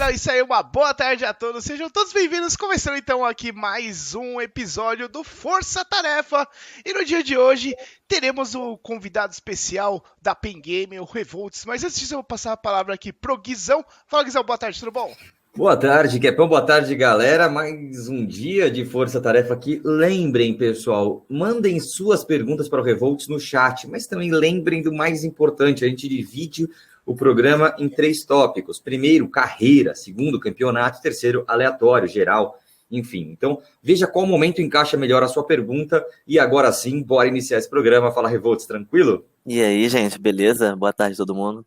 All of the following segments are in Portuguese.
galera, isso aí, uma boa tarde a todos, sejam todos bem-vindos, começando então aqui mais um episódio do Força Tarefa, e no dia de hoje teremos o convidado especial da Pen Game, o Revolts, mas antes disso eu vou passar a palavra aqui pro Guizão. Fala, Guizão, boa tarde, tudo bom? Boa tarde, Kepão, boa tarde, galera. Mais um dia de força-tarefa aqui. Lembrem, pessoal, mandem suas perguntas para o Revolts no chat, mas também lembrem do mais importante, a gente divide o programa em 3 tópicos. Primeiro, carreira. Segundo, campeonato. Terceiro, aleatório, geral. Enfim, então veja qual momento encaixa melhor a sua pergunta. E agora sim, bora iniciar esse programa. Fala, Revolts, tranquilo? E aí, gente, beleza? Boa tarde todo mundo.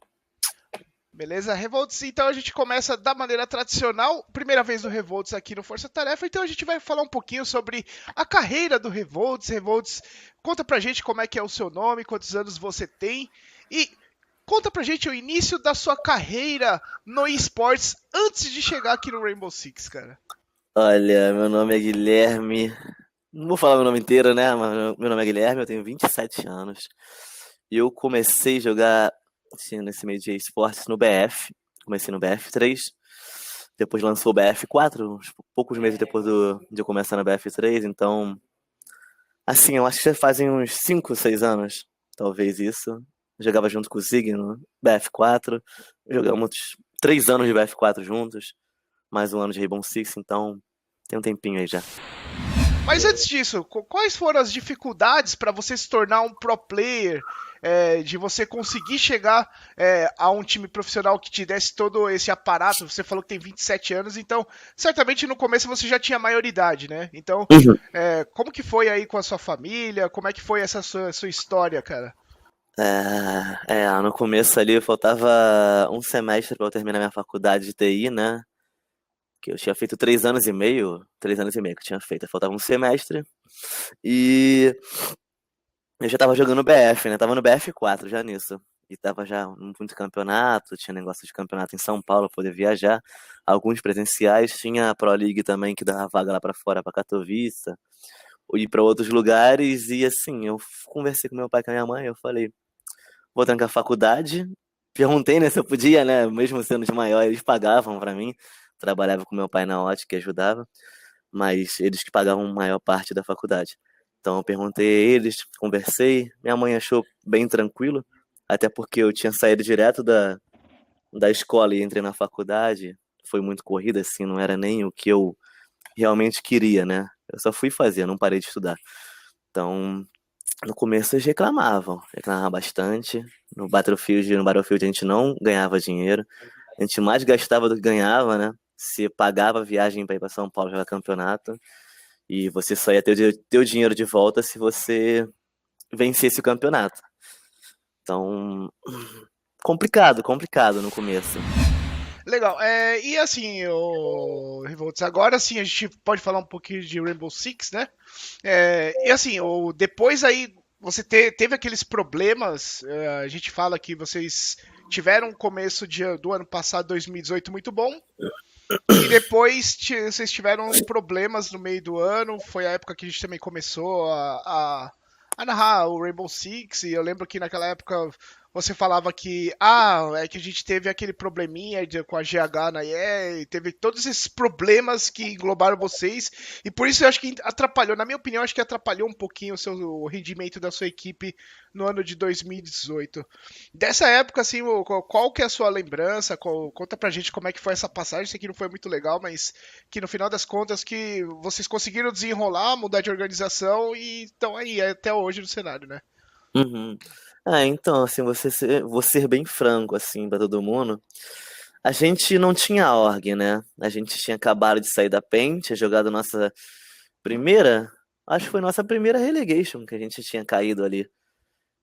Beleza, Revolts, então a gente começa da maneira tradicional, primeira vez do Revolts aqui no Força Tarefa, então a gente vai falar um pouquinho sobre a carreira do Revolts. Revolts, conta pra gente como é que é o seu nome, quantos anos você tem e conta pra gente o início da sua carreira no esportes antes de chegar aqui no Rainbow Six, cara. Olha, meu nome é Guilherme. Não vou falar meu nome inteiro, né? Mas meu nome é Guilherme, eu tenho 27 anos. E eu comecei a jogar assim, nesse meio de esportes no BF. Comecei no BF3. Depois lançou o BF4, uns poucos meses depois de eu começar no BF3. Então, assim, eu acho que já fazem uns 5, 6 anos, talvez isso. Eu jogava junto com o Zig no BF4. Jogamos 3 anos de BF4 juntos. Mais um ano de Rainbow Six, então tem um tempinho aí já. Mas antes disso, quais foram as dificuldades para você se tornar um pro player, de você conseguir chegar a um time profissional que te desse todo esse aparato? Você falou que tem 27 anos, então certamente no começo você já tinha maioridade, né? Então, como que foi aí com a sua família? Como é que foi essa sua história, cara? No começo ali faltava um semestre para eu terminar minha faculdade de TI, né? Que eu tinha feito 3 anos e meio que eu tinha feito. Faltava um semestre e eu já tava jogando BF, né? Tava no BF4 já nisso. E tava já muito campeonato, tinha negócio de campeonato em São Paulo, poder viajar. Alguns presenciais, tinha a Pro League também que dava vaga lá pra fora, pra Katowice, ou ir pra outros lugares. E assim, eu conversei com meu pai e com a minha mãe, eu falei, vou trancar a faculdade. Perguntei, né, se eu podia, né? Mesmo sendo de maior, eles pagavam pra mim. Trabalhava com meu pai na ótica e ajudava, mas eles que pagavam a maior parte da faculdade. Então eu perguntei a eles, conversei. Minha mãe achou bem tranquilo, até porque eu tinha saído direto da escola e entrei na faculdade. Foi muito corrida, assim, não era nem o que eu realmente queria, né? Eu só fui fazer, não parei de estudar. Então, no começo eles reclamavam bastante. No Battlefield a gente não ganhava dinheiro, a gente mais gastava do que ganhava, né? Se pagava viagem para ir para São Paulo jogar campeonato e você só ia ter o dinheiro de volta se você vencesse o campeonato. Então, complicado no começo. Legal. E assim, o Revolts, agora sim a gente pode falar um pouquinho de Rainbow Six, né? E assim, depois aí você teve aqueles problemas, a gente fala que vocês tiveram um começo do ano passado, 2018, muito bom. E depois vocês tiveram problemas no meio do ano. Foi a época que a gente também começou a narrar o Rainbow Six. E eu lembro que naquela época você falava que é que a gente teve aquele probleminha com a GH na IE, teve todos esses problemas que englobaram vocês, e por isso eu acho que atrapalhou, na minha opinião, acho que atrapalhou um pouquinho o rendimento da sua equipe no ano de 2018. Dessa época, assim, qual que é a sua lembrança? Conta pra gente como é que foi essa passagem, sei que não foi muito legal, mas que no final das contas que vocês conseguiram desenrolar, mudar de organização e estão aí até hoje no cenário, né? Uhum. Então, assim, vou ser bem franco, assim, pra todo mundo. A gente não tinha org, né? A gente tinha acabado de sair da PEN, tinha jogado nossa primeira, acho que foi nossa primeira relegation que a gente tinha caído ali.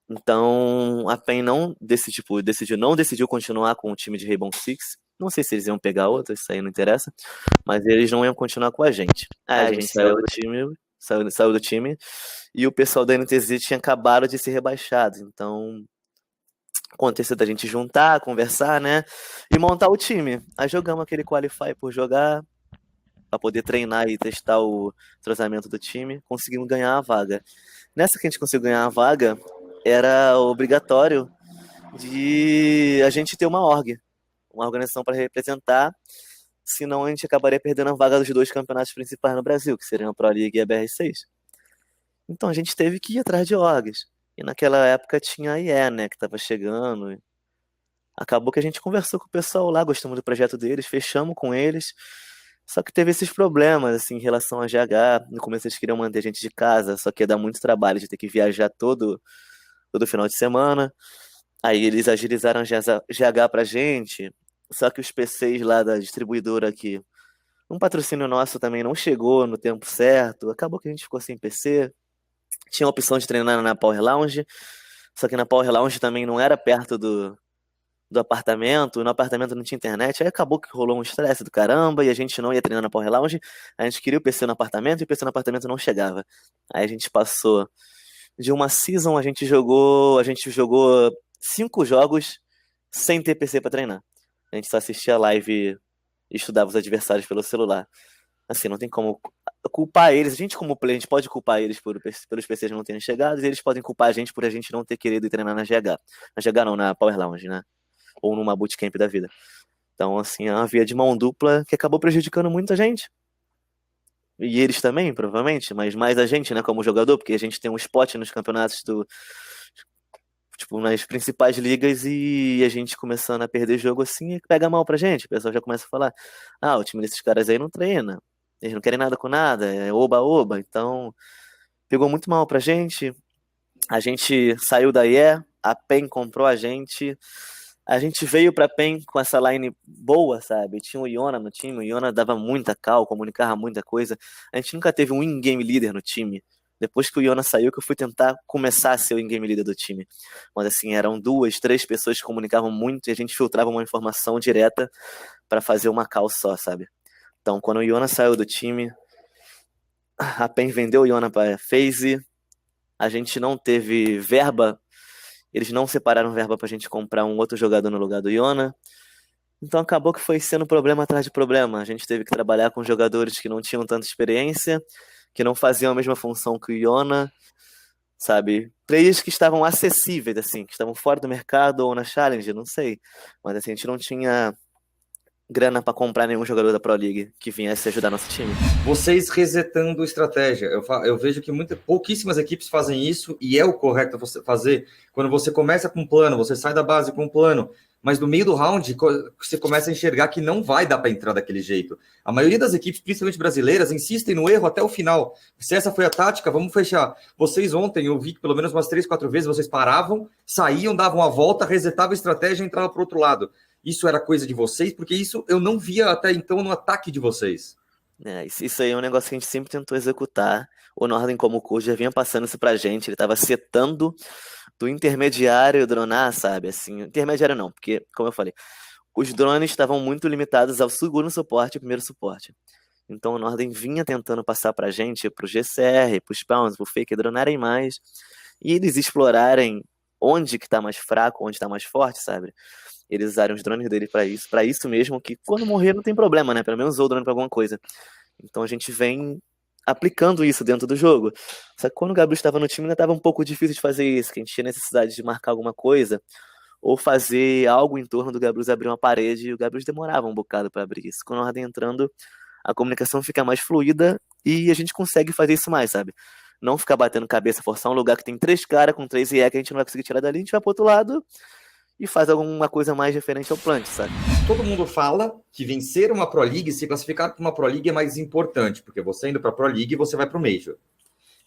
Então, a PEN decidiu continuar com o time de Rainbow Six. Não sei se eles iam pegar outro, isso aí não interessa, mas eles não iam continuar com a gente. A gente saiu do time e o pessoal da NTZ tinha acabado de ser rebaixado. Então, aconteceu da gente juntar, conversar, né? E montar o time. Aí jogamos aquele Qualify por jogar, pra poder treinar e testar o entrosamento do time. Conseguimos ganhar a vaga. Nessa que a gente conseguiu ganhar a vaga, era obrigatório de a gente ter uma org, uma organização para representar. senão a gente acabaria perdendo a vaga dos 2 campeonatos principais no Brasil, que seriam a Pro League e a BR6. Então a gente teve que ir atrás de orgs. E naquela época tinha a IE, né, que estava chegando. Acabou que a gente conversou com o pessoal lá, gostamos do projeto deles, fechamos com eles. Só que teve esses problemas, assim, em relação a GH. No começo eles queriam manter a gente de casa, só que ia dar muito trabalho de ter que viajar todo final de semana. Aí eles agilizaram a GH pra gente, só que os PCs lá da distribuidora aqui, um patrocínio nosso também não chegou no tempo certo. Acabou que a gente ficou sem PC. Tinha a opção de treinar na Power Lounge, só que na Power Lounge também não era perto do apartamento, no apartamento não tinha internet, aí acabou que rolou um estresse do caramba, e a gente não ia treinar na Power Lounge, a gente queria o PC no apartamento, e o PC no apartamento não chegava. Aí a gente passou de uma season, a gente jogou 5 jogos sem ter PC pra treinar. A gente só assistia a live e estudava os adversários pelo celular. Assim, não tem como culpar eles. A gente, como player, a gente pode culpar eles pelos PCs não terem chegado, e eles podem culpar a gente por a gente não ter querido ir treinar na GH. Na GH não, na Power Lounge, né? Ou numa bootcamp da vida. Então, assim, é uma via de mão dupla que acabou prejudicando muita gente. E eles também, provavelmente, mas mais a gente, né, como jogador, porque a gente tem um spot nos campeonatos tipo, nas principais ligas, e a gente começando a perder jogo assim, pega mal pra gente. O pessoal já começa a falar: o time desses caras aí não treina, eles não querem nada com nada, é oba-oba. Então, pegou muito mal pra gente. A gente saiu da IE, a PEN comprou a gente veio pra PEN com essa line boa, sabe? Tinha o Iona no time, o Iona dava muita cal, comunicava muita coisa. A gente nunca teve um in-game leader no time. Depois que o Iona saiu, que eu fui tentar começar a ser o in-game leader do time. Mas assim, eram 2, 3 pessoas que comunicavam muito, e a gente filtrava uma informação direta pra fazer uma call só, sabe? Então, quando o Iona saiu do time, a PEN vendeu o Iona pra FaZe, a gente não teve verba. Eles não separaram verba pra gente comprar um outro jogador no lugar do Iona. Então acabou que foi sendo problema atrás de problema. A gente teve que trabalhar com jogadores que não tinham tanta experiência, que não faziam a mesma função que o Iona, sabe? Players que estavam acessíveis, assim, que estavam fora do mercado ou na Challenge, não sei. Mas assim, a gente não tinha grana pra comprar nenhum jogador da Pro League que viesse ajudar nosso time. Vocês resetando estratégia. Eu vejo que pouquíssimas equipes fazem isso, e é o correto você fazer. Quando você começa com um plano, você sai da base com um plano, mas no meio do round você começa a enxergar que não vai dar para entrar daquele jeito. A maioria das equipes, principalmente brasileiras, insistem no erro até o final. Se essa foi a tática, vamos fechar. Vocês ontem, eu vi que pelo menos umas 3, 4 vezes vocês paravam, saíam, davam a volta, resetavam a estratégia e entravam para o outro lado. Isso era coisa de vocês? Porque isso eu não via até então no ataque de vocês. Isso aí é um negócio que a gente sempre tentou executar. O Norden, como coach, já vinha passando isso pra gente. Ele tava setando do intermediário dronar, sabe? Assim, intermediário não, porque, como eu falei, os drones estavam muito limitados ao segundo suporte e primeiro suporte. Então o Norden vinha tentando passar pra gente, pro GCR, pros Spawns, pro Fake, dronarem mais, e eles explorarem onde que tá mais fraco, onde tá mais forte, sabe? Eles usarem os drones dele pra isso mesmo, que quando morrer não tem problema, né? Pelo menos usou o drone pra alguma coisa. Então a gente vem aplicando isso dentro do jogo. Só que quando o Gabriel estava no time ainda estava um pouco difícil de fazer isso, que a gente tinha necessidade de marcar alguma coisa ou fazer algo em torno do Gabriel abrir uma parede, e o Gabriel demorava um bocado para abrir isso. Quando a ordem entrando, a comunicação fica mais fluida e a gente consegue fazer isso mais, sabe? Não ficar batendo cabeça, forçar um lugar que tem 3 caras com 3 IE que a gente não vai conseguir tirar dali, a gente vai pro outro lado e faz alguma coisa mais referente ao plant, sabe? Todo mundo fala que vencer uma Pro League, se classificar para uma Pro League é mais importante, porque você indo para a Pro League, você vai para o Major.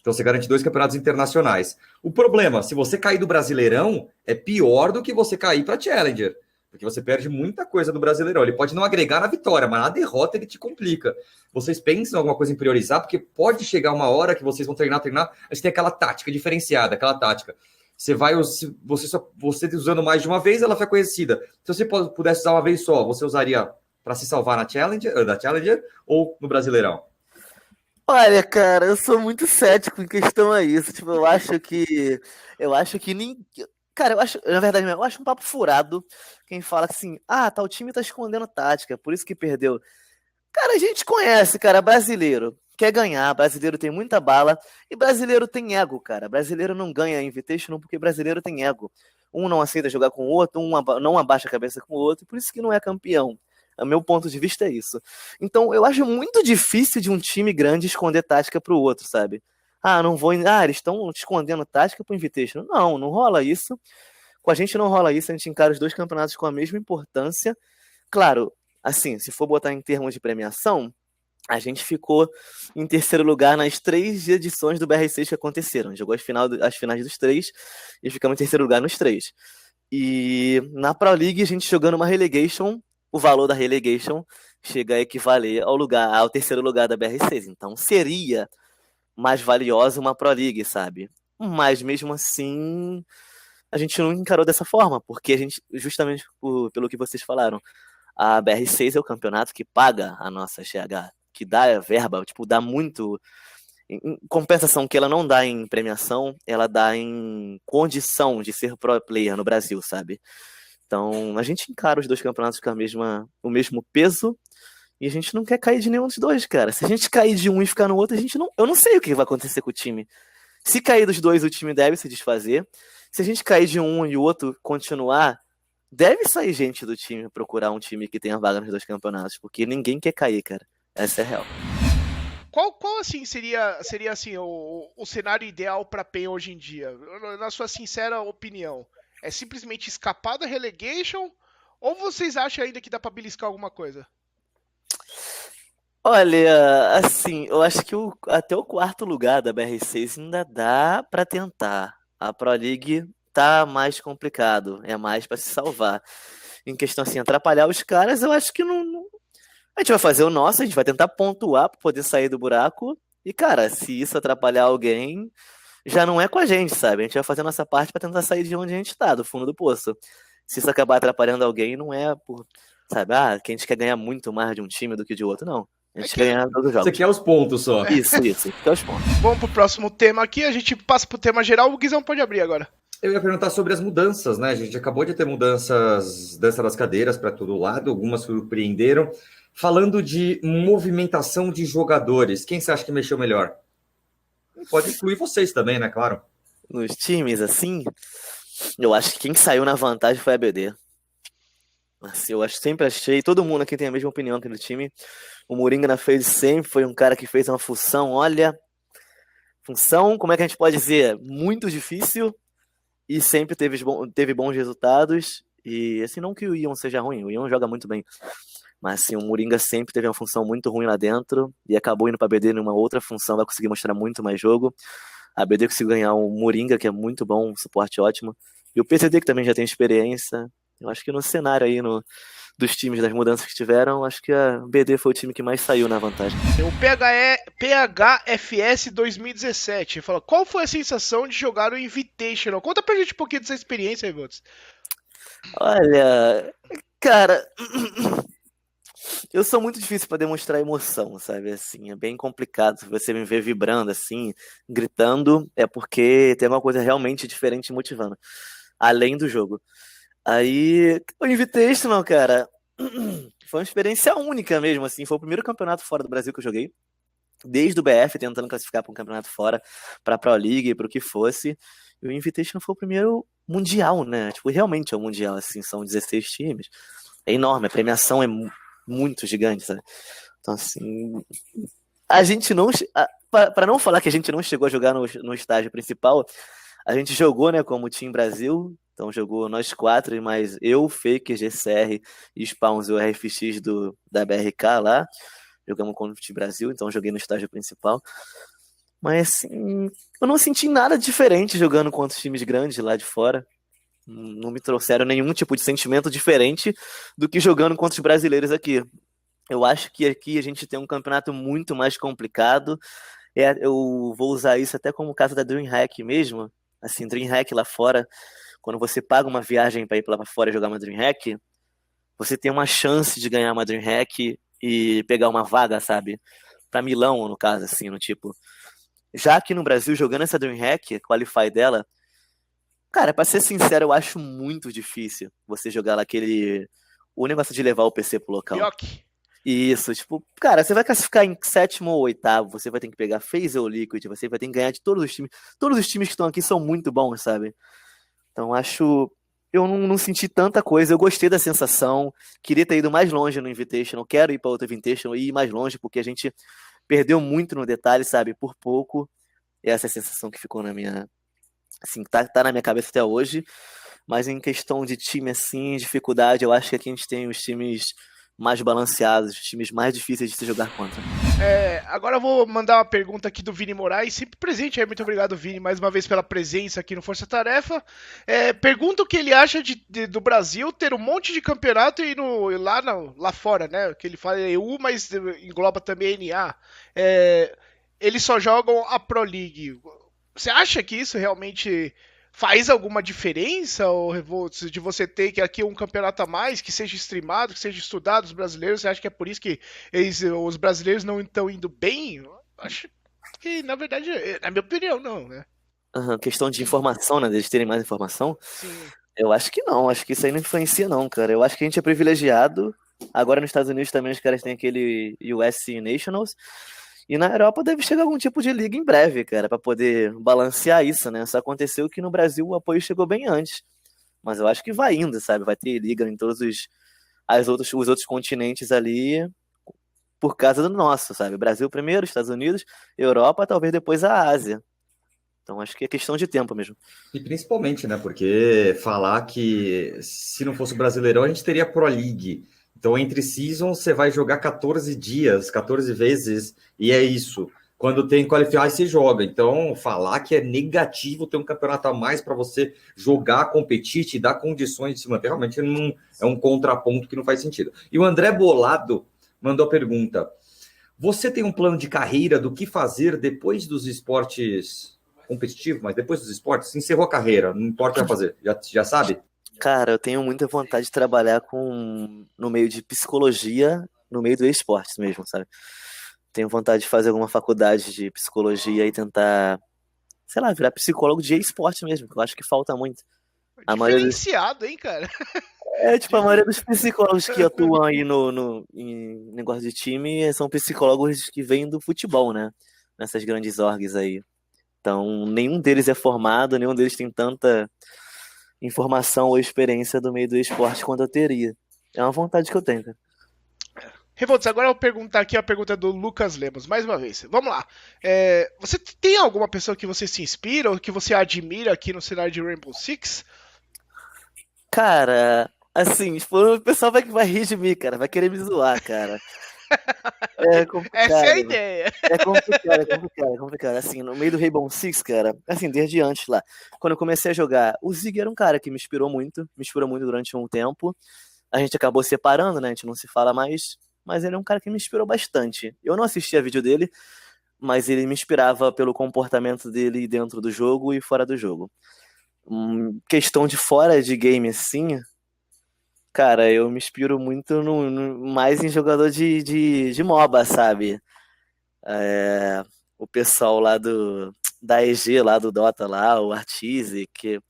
Então você garante 2 campeonatos internacionais. O problema, se você cair do Brasileirão, é pior do que você cair para Challenger, porque você perde muita coisa do Brasileirão. Ele pode não agregar na vitória, mas na derrota ele te complica. Vocês pensam em alguma coisa em priorizar, porque pode chegar uma hora que vocês vão treinar, a gente tem aquela tática diferenciada, aquela tática. Você usando mais de uma vez, ela foi conhecida. Se você pudesse usar uma vez só, você usaria para se salvar da Challenger ou no Brasileirão? Olha, cara, eu sou muito cético em questão a isso. Tipo, eu acho que nem. Cara, na verdade, eu acho um papo furado quem fala assim: tal time tá escondendo tática, por isso que perdeu. Cara, a gente conhece, cara, brasileiro. Quer ganhar, brasileiro tem muita bala e brasileiro tem ego, cara. Brasileiro não ganha Invitational porque brasileiro tem ego. Um não aceita jogar com o outro, não abaixa a cabeça com o outro, e por isso que não é campeão. O meu ponto de vista é isso. Então, eu acho muito difícil de um time grande esconder tática pro outro, sabe? Não vou. Eles estão escondendo tática pro Invitational. Não, não rola isso. Com a gente não rola isso, a gente encara os dois campeonatos com a mesma importância. Claro, assim, se for botar em termos de premiação, a gente ficou em terceiro lugar nas 3 edições do BR6 que aconteceram. A gente jogou as finais dos 3 e ficamos em terceiro lugar nos 3. E na Pro League, a gente jogando uma relegation, o valor da relegation chega a equivaler ao terceiro lugar da BR6. Então seria mais valiosa uma Pro League, sabe? Mas mesmo assim, a gente não encarou dessa forma, porque a gente, justamente pelo que vocês falaram, a BR6 é o campeonato que paga a nossa GH, que dá verba, tipo, dá muito. Em compensação que ela não dá em premiação, ela dá em condição de ser pro player no Brasil, sabe? Então, a gente encara os dois campeonatos com o mesmo peso e a gente não quer cair de nenhum dos dois, cara. Se a gente cair de um e ficar no outro, eu não sei o que vai acontecer com o time. Se cair dos dois, o time deve se desfazer. Se a gente cair de um e o outro continuar, deve sair gente do time procurar um time que tenha vaga nos dois campeonatos, porque ninguém quer cair, cara. Essa é a real. Qual assim seria assim o cenário ideal para PEN hoje em dia? Na sua sincera opinião, é simplesmente escapar da relegation ou vocês acham ainda que dá para beliscar alguma coisa? Olha, assim, eu acho que até o quarto lugar da BR6 ainda dá pra tentar. A Pro League tá mais complicado, é mais pra se salvar. Em questão assim, atrapalhar os caras, eu acho que não. A gente vai fazer o nosso, a gente vai tentar pontuar pra poder sair do buraco. E, cara, se isso atrapalhar alguém, já não é com a gente, sabe? A gente vai fazer a nossa parte pra tentar sair de onde a gente tá, do fundo do poço. Se isso acabar atrapalhando alguém, não é por, sabe, que a gente quer ganhar muito mais de um time do que de outro, não. A gente quer ganhar todos os jogos. Você quer os pontos só. Isso, quer os pontos. Vamos pro próximo tema aqui, a gente passa pro tema geral, o Guizão pode abrir agora. Eu ia perguntar sobre as mudanças, né? A gente acabou de ter mudanças, dança das cadeiras para todo lado, algumas surpreenderam. Falando de movimentação de jogadores, quem você acha que mexeu melhor? Pode incluir vocês também, né? Claro. Nos times, assim, eu acho que quem saiu na vantagem foi a BD. Assim, sempre achei, todo mundo aqui tem a mesma opinião aqui no time. O Moringa sempre foi um cara que fez uma função, como é que a gente pode dizer? Muito difícil e sempre teve bons resultados. E assim, não que o Ion seja ruim, o Ion joga muito bem. Mas assim, o Moringa sempre teve uma função muito ruim lá dentro e acabou indo para a BD numa outra função, vai conseguir mostrar muito mais jogo. A BD conseguiu ganhar o Moringa, que é muito bom, um suporte ótimo. E o PCD, que também já tem experiência. Eu acho que no cenário aí dos times, das mudanças que tiveram, acho que a BD foi o time que mais saiu na vantagem. O PHFS 2017 fala, qual foi a sensação de jogar o Invitational? Conta pra gente um pouquinho dessa experiência aí, Votos. Olha, cara, eu sou muito difícil para demonstrar emoção, sabe? Assim, é bem complicado. Se você me ver vibrando assim, gritando, é porque tem uma coisa realmente diferente motivando, além do jogo. Aí, o Invitational, cara, foi uma experiência única mesmo, assim. Foi o primeiro campeonato fora do Brasil que eu joguei. Desde o BF, tentando classificar para um campeonato fora, para a Pro League, para o que fosse. E o Invitational foi o primeiro mundial, né? Tipo, realmente é um mundial, assim. São 16 times. É enorme, a premiação é muito gigante, sabe? Então, assim, a gente não... Para não falar que a gente não chegou a jogar no estágio principal, a gente jogou, né, como Team Brasil. Então jogou nós 4, mas eu, Faker, GCR e Spawns e o RFX da BRK lá. Jogamos contra o Team Brasil, então joguei no estágio principal. Mas assim, eu não senti nada diferente jogando contra os times grandes lá de fora. Não me trouxeram nenhum tipo de sentimento diferente do que jogando contra os brasileiros aqui. Eu acho que aqui a gente tem um campeonato muito mais complicado. Eu vou usar isso até como caso da DreamHack mesmo. Assim, DreamHack lá fora, quando você paga uma viagem para ir lá para fora e jogar uma DreamHack, você tem uma chance de ganhar uma DreamHack e pegar uma vaga, sabe? Para Milão, no caso, assim, no tipo. Já aqui no Brasil, jogando essa DreamHack, Qualify dela, cara, pra ser sincero, eu acho muito difícil você jogar lá o negócio de levar o PC pro local. Yoki. Isso, tipo, cara, você vai classificar em 7º ou 8º, você vai ter que pegar FaZe ou Liquid, você vai ter que ganhar de todos os times. Todos os times que estão aqui são muito bons, sabe? Então acho eu não senti tanta coisa. Eu gostei da sensação, queria ter ido mais longe no Invitational, quero ir para outro Invitational e ir mais longe, porque a gente perdeu muito no detalhe, sabe? Por pouco. Essa é a sensação que ficou na minha. Assim, tá na minha cabeça até hoje. Mas em questão de time, assim, dificuldade, eu acho que aqui a gente tem os times mais balanceados, os times mais difíceis de se jogar contra. Agora eu vou mandar uma pergunta aqui do Vini Moraes, sempre presente aí. Muito obrigado, Vini, mais uma vez pela presença aqui no Força Tarefa. Pergunta o que ele acha do Brasil ter um monte de campeonato e lá fora, né? Que ele fala EU, mas engloba também NA. Eles só jogam a Pro League. Você acha que isso realmente faz alguma diferença, ou Revolts, de você ter que aqui um campeonato a mais, que seja streamado, que seja estudado os brasileiros? Você acha que é por isso que os brasileiros não estão indo bem? Eu acho que, na verdade, na minha opinião, não, né? Questão de informação, né? Deles terem mais informação. Sim. Eu acho que não, acho que isso aí não influencia, não, cara. Eu acho que a gente é privilegiado. Agora nos Estados Unidos também os caras têm aquele US Nationals. E na Europa deve chegar algum tipo de liga em breve, cara, pra poder balancear isso, né? Só aconteceu que no Brasil o apoio chegou bem antes. Mas eu acho que vai indo, sabe? Vai ter liga em todos os outros continentes ali por causa do nosso, sabe? Brasil primeiro, Estados Unidos, Europa, talvez depois a Ásia. Então acho que é questão de tempo mesmo. E principalmente, né? Porque falar que se não fosse o Brasileirão, a gente teria Pro League. Então, entre seasons, você vai jogar 14 dias, 14 vezes, e é isso. Quando tem qualificar, você joga. Então, falar que é negativo ter um campeonato a mais para você jogar, competir, te dar condições de se manter, realmente não, é um contraponto que não faz sentido. E o André Bolado mandou a pergunta: você tem um plano de carreira do que fazer depois dos esportes competitivos, mas depois dos esportes, encerrou a carreira, não importa o que vai fazer, já sabe? Cara, eu tenho muita vontade de trabalhar no meio de psicologia, no meio do esportes mesmo, sabe? Tenho vontade de fazer alguma faculdade de psicologia e tentar, sei lá, virar psicólogo de esporte mesmo, que eu acho que falta muito. Diferenciado, hein, cara? Tipo, a maioria dos psicólogos que atuam aí em negócio de time são psicólogos que vêm do futebol, né? Nessas grandes orgs aí. Então, nenhum deles é formado, nenhum deles tem tanta informação ou experiência do meio do esporte quanto eu teria. É uma vontade que eu tenho, cara. Revolts, agora eu vou perguntar aqui a pergunta do Lucas Lemos, mais uma vez. Vamos lá. Você tem alguma pessoa que você se inspira ou que você admira aqui no cenário de Rainbow Six? Cara, assim, o pessoal vai rir de mim, cara. Vai querer me zoar, cara. É complicado. Essa é a ideia. É complicado. Assim, no meio do Rainbow Six, cara, assim, desde antes lá, quando eu comecei a jogar, o Zig era um cara que me inspirou muito durante um tempo. A gente acabou separando, né? A gente não se fala mais, mas ele é um cara que me inspirou bastante. Eu não assistia vídeo dele, mas ele me inspirava pelo comportamento dele dentro do jogo e fora do jogo. Questão de fora de game, assim, cara, eu me inspiro muito mais em jogador de MOBA, sabe? O pessoal lá da EG, lá do Dota, lá, o Arteezy, que o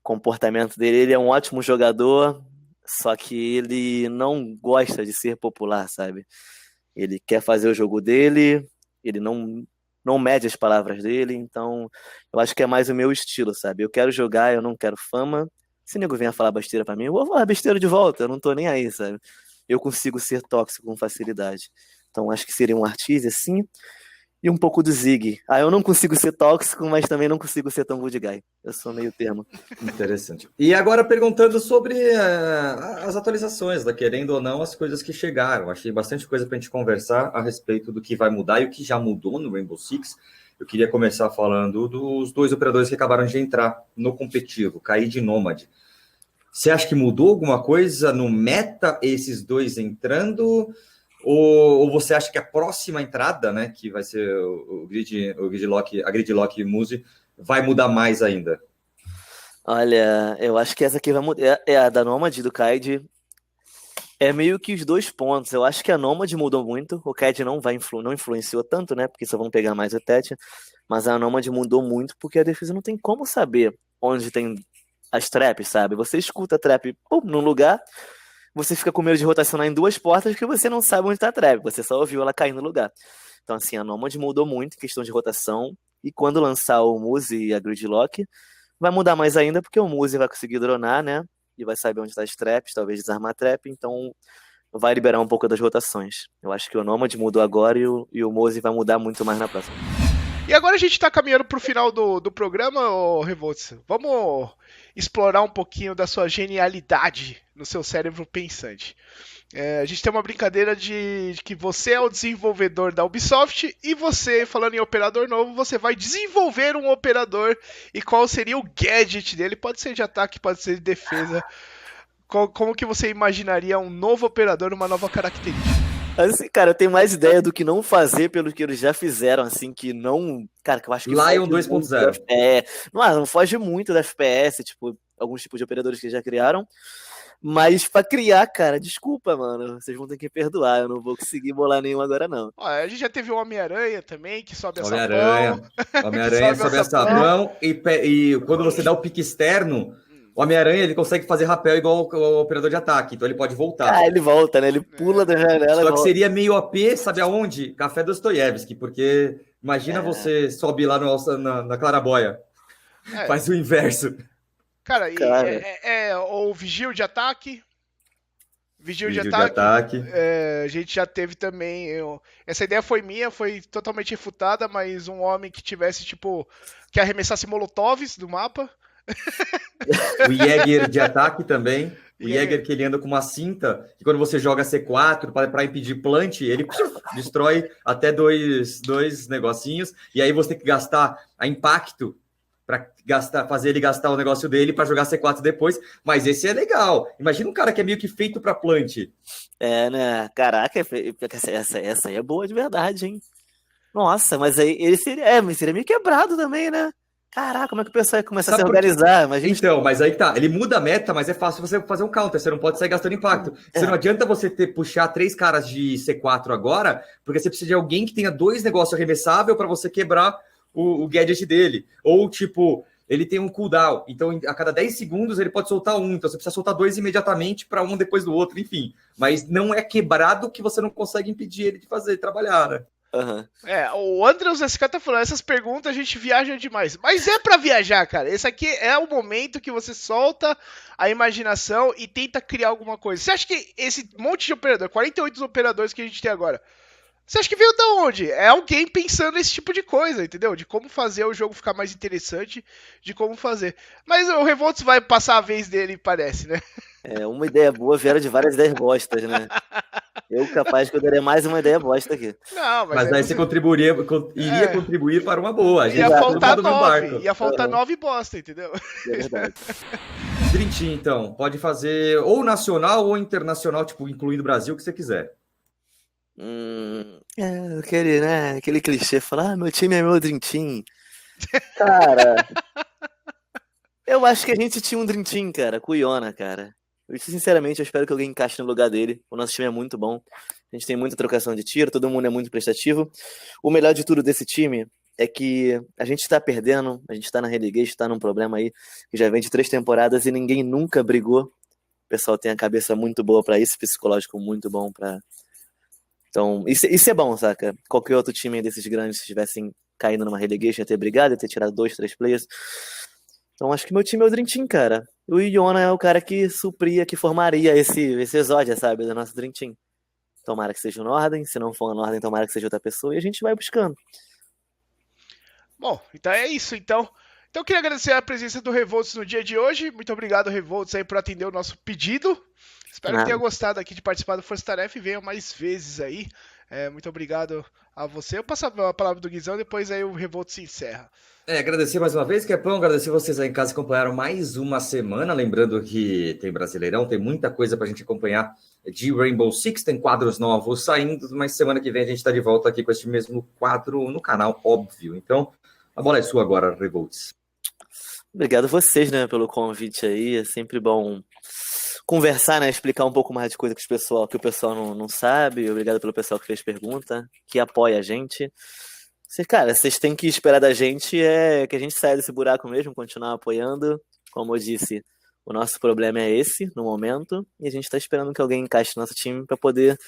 comportamento dele, ele é um ótimo jogador, só que ele não gosta de ser popular, sabe? Ele quer fazer o jogo dele, ele não mede as palavras dele, então eu acho que é mais o meu estilo, sabe? Eu quero jogar, eu não quero fama. Se o nego vier falar besteira pra mim, eu vou falar besteira de volta, eu não tô nem aí, sabe? Eu consigo ser tóxico com facilidade. Então acho que seria um Arteezy, assim, e um pouco do Zig. Eu não consigo ser tóxico, mas também não consigo ser tão good guy. Eu sou meio termo. Interessante. E agora perguntando sobre as atualizações, querendo ou não, as coisas que chegaram. Achei bastante coisa para a gente conversar a respeito do que vai mudar e o que já mudou no Rainbow Six. Eu queria começar falando dos dois operadores que acabaram de entrar no competitivo, Kaid e Nomad. Você acha que mudou alguma coisa no meta esses dois entrando? Ou você acha que a próxima entrada, né, que vai ser o Gridlock Muse, vai mudar mais ainda? Olha, eu acho que essa aqui vai mudar. É a da Nomad, do Kaid. É meio que os dois pontos. Eu acho que a Nomad mudou muito. O Kaid não influenciou tanto, né? Porque só vão pegar mais o Tete. Mas a Nomad mudou muito porque a defesa não tem como saber onde tem as traps, sabe? Você escuta a trap num lugar, você fica com medo de rotacionar em duas portas porque você não sabe onde tá a trap. Você só ouviu ela cair no lugar. Então, assim, a Nomad mudou muito em questão de rotação. E quando lançar o Muse e a Gridlock, Vai mudar mais ainda porque o Muzi vai conseguir dronar, né? E vai saber onde tá as traps, talvez desarmar a trap, então vai liberar um pouco das rotações. Eu acho que o Nomad mudou agora e o Muzi vai mudar muito mais na próxima. E agora a gente tá caminhando pro final do programa, ô Revolts. Vamos explorar um pouquinho da sua genialidade no seu cérebro pensante. A gente tem uma brincadeira de que você é o desenvolvedor da Ubisoft e você, falando em operador novo, você vai desenvolver um operador e qual seria o gadget dele. Pode ser de ataque, pode ser de defesa. Como que você imaginaria um novo operador, uma nova característica? Assim, cara, eu tenho mais ideia do que não fazer pelo que eles já fizeram, assim, que não... Cara, que eu acho que... Lion 2.0. Não foge muito da FPS, tipo, alguns tipos de operadores que já criaram. Mas pra criar, cara, desculpa, mano. Vocês vão ter que perdoar. Eu não vou conseguir bolar nenhum agora, não. A gente já teve o Homem-Aranha também, que sobe a Homem-Aranha. sapão. Homem-Aranha sobe a sapão e quando você dá o pique externo, o Homem-Aranha ele consegue fazer rapel igual o operador de ataque, então ele pode voltar. Ele volta, né? Ele pula da janela. Só que seria meio OP, sabe aonde? Café Dostoiévski, porque imagina você sobe lá na Claraboia. Faz o inverso. Cara, o Vigil de Ataque. Vigil de ataque. A gente já teve também. Essa ideia foi minha, foi totalmente refutada, mas um homem que tivesse, tipo, que arremessasse molotovs do mapa. O Jäger de ataque também. O Jäger que ele anda com uma cinta, que quando você joga C4 para impedir plant, ele destrói até dois negocinhos, e aí você tem que gastar a impacto para fazer ele gastar o negócio dele para jogar C4 depois, mas esse é legal. Imagina um cara que é meio que feito para plant. Né? Caraca, essa aí é boa de verdade, hein? Nossa, mas aí ele seria meio quebrado também, né? Caraca, como é que o pessoal ia começar a se organizar? Então, mas aí que tá, ele muda a meta, mas é fácil você fazer um counter, você não pode sair gastando impacto. Não adianta você puxar 3 caras de C4 agora, porque você precisa de alguém que tenha 2 negócios arremessáveis para você quebrar o gadget dele. Ou, tipo, ele tem um cooldown, então a cada 10 segundos ele pode soltar um, então você precisa soltar 2 imediatamente para um depois do outro, enfim. Mas não é quebrado que você não consegue impedir ele de trabalhar, né? Uhum. O Andrews SK tá falando, essas perguntas a gente viaja demais. Mas é pra viajar, cara. Esse aqui é o momento que você solta a imaginação e tenta criar alguma coisa. Você acha que esse monte de operador, 48 operadores que a gente tem agora, você acha que veio da onde? É alguém pensando nesse tipo de coisa, entendeu? De como fazer o jogo ficar mais interessante, de como fazer. Mas o Revolts vai passar a vez dele, parece, né? Uma ideia boa vieram de várias ideias bostas, né? Eu capaz que eu daria mais uma ideia bosta aqui. Não, mas daí você iria contribuir para uma boa. Ia faltar 9. Ia faltar 9 bosta, entendeu? É verdade. Dream Team, então, pode fazer ou nacional ou internacional, tipo, incluindo o Brasil, o que você quiser. Aquele clichê, falar, meu time é meu Dream Team. Cara, eu acho que a gente tinha um Dream Team, cara, com o Iona, cara. Sinceramente, eu espero que alguém encaixe no lugar dele. O nosso time é muito bom. A gente tem muita trocação de tiro, todo mundo é muito prestativo. O melhor de tudo desse time é que a gente tá perdendo, a gente tá na relegation, tá num problema aí, que já vem de 3 temporadas e ninguém nunca brigou. O pessoal tem a cabeça muito boa pra isso, psicológico muito bom pra... Então, isso é bom, saca? Qualquer outro time desses grandes, se tivessem caído numa relegation, ia ter brigado, ia ter tirado 2, 3 players. Então acho que meu time é o Dream Team, cara. O Iona é o cara que supria, que formaria esse exódia, sabe, do nosso Dream Team. Tomara que seja o Norden, se não for o Norden, tomara que seja outra pessoa, e a gente vai buscando. Bom, então é isso, então. Então eu queria agradecer a presença do Revolts no dia de hoje. Muito obrigado, Revolts, aí, por atender o nosso pedido. Espero que tenha gostado aqui de participar do Força Tarefa e venha mais vezes aí. Muito obrigado a você. Eu passo a palavra do Guizão, depois aí o Revolts se encerra. Agradecer mais uma vez, Kepão, agradecer vocês aí em casa que acompanharam mais uma semana, lembrando que tem Brasileirão, tem muita coisa pra gente acompanhar de Rainbow Six, tem quadros novos saindo, mas semana que vem a gente tá de volta aqui com este mesmo quadro no canal, óbvio. Então, a bola é sua agora, Revolts. Obrigado a vocês, né, pelo convite aí, é sempre bom conversar, né, explicar um pouco mais de coisa que o pessoal não sabe. Obrigado pelo pessoal que fez pergunta, que apoia a gente. Cara, vocês têm que esperar da gente que a gente saia desse buraco mesmo, continuar apoiando. Como eu disse, o nosso problema é esse, no momento, e a gente tá esperando que alguém encaixe no nosso time para poder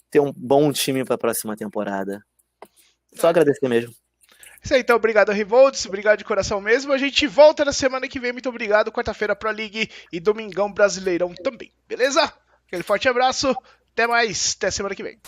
ter um bom time para a próxima temporada. Só agradecer mesmo. Isso aí, então, obrigado, Revolts, obrigado de coração mesmo. A gente volta na semana que vem, muito obrigado. Quarta-feira Pro League e domingão Brasileirão também, beleza? Aquele forte abraço, até mais, até semana que vem.